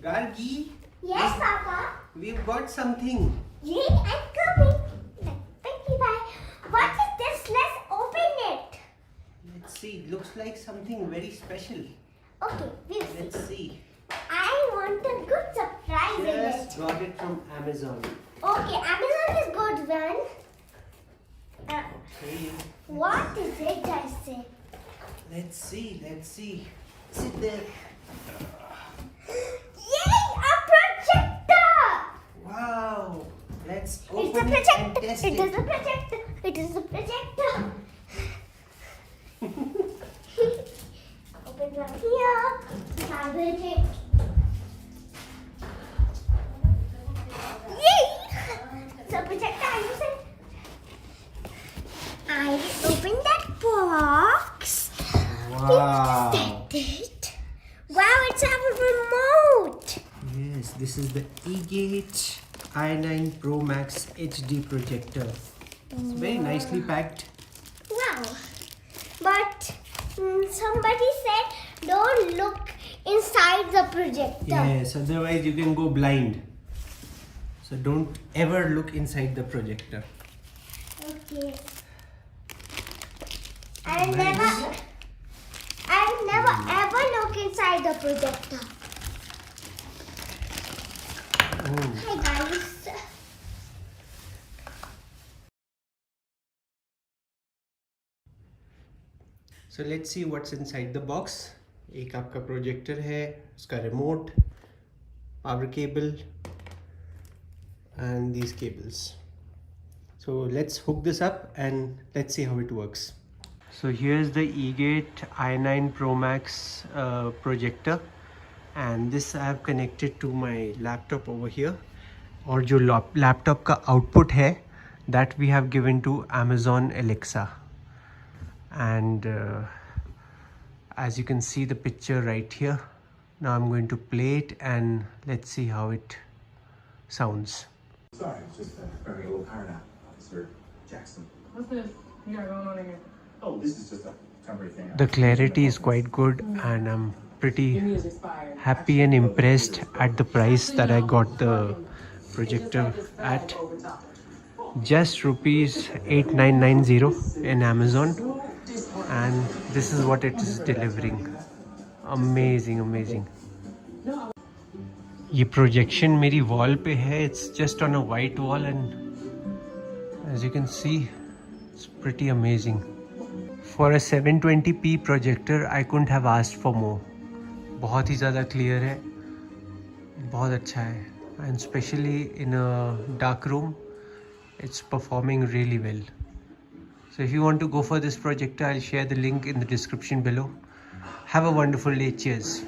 Gargi, Yes, Papa. we've got something. Yay, I'm coming. Thank you, bye. What is this? Let's open it. Let's see. Looks like something very special. Okay, we'll see. Let's see. I want a good surprise in Just it. got it from Amazon. Okay, Amazon is good one. Okay. What is it, I say? Let's see. Let's see. Sit there. Yay, a projector! Wow. Let's It's a open it and projector. test It it. is a projector. It is a projector. Open from here. Have it. Yay! So projector, I said. I opened that box. Wow. Set it. Wow, it's our remote. Yes, this is the Egate i9 Pro Max HD Projector. It's very nicely packed. Wow. But somebody said don't look inside the projector. Yes, otherwise you can go blind. So don't ever look inside the projector. Okay. I'll never ever look inside the projector. Oh. Hi guys. So let's see what's inside the box. एक आपका projector है, उसका remote, power cable, and these cables. So let's hook this up and let's see how it works. So here's the Egate i9 Pro Max projector, and this I have connected to my laptop over here. और जो laptop का output है, that we have given to Amazon Alexa. And as you can see the picture right here, now I'm going to play it and let's see how it sounds. Sorry, it's just having a little power nap, Officer Jackson. What's this you got going on in here? Oh, this is just a temporary thing. The clarity is quite good and I'm Your pretty music's fire. happy and impressed at the price that I got the projector at. Just rupees 8990 in Amazon, and this is what it is delivering. Amazing, amazing. ये projection मेरी wall पे है. It's just on a white wall and as you can see, it's pretty amazing. For a 720p projector, I couldn't have asked for more. बहुत ही ज़्यादा clear है, बहुत अच्छा है, and especially in a dark room, it's performing really well. So if you want to go for this projector, I'll share the link in the description below. Have a wonderful day. Cheers.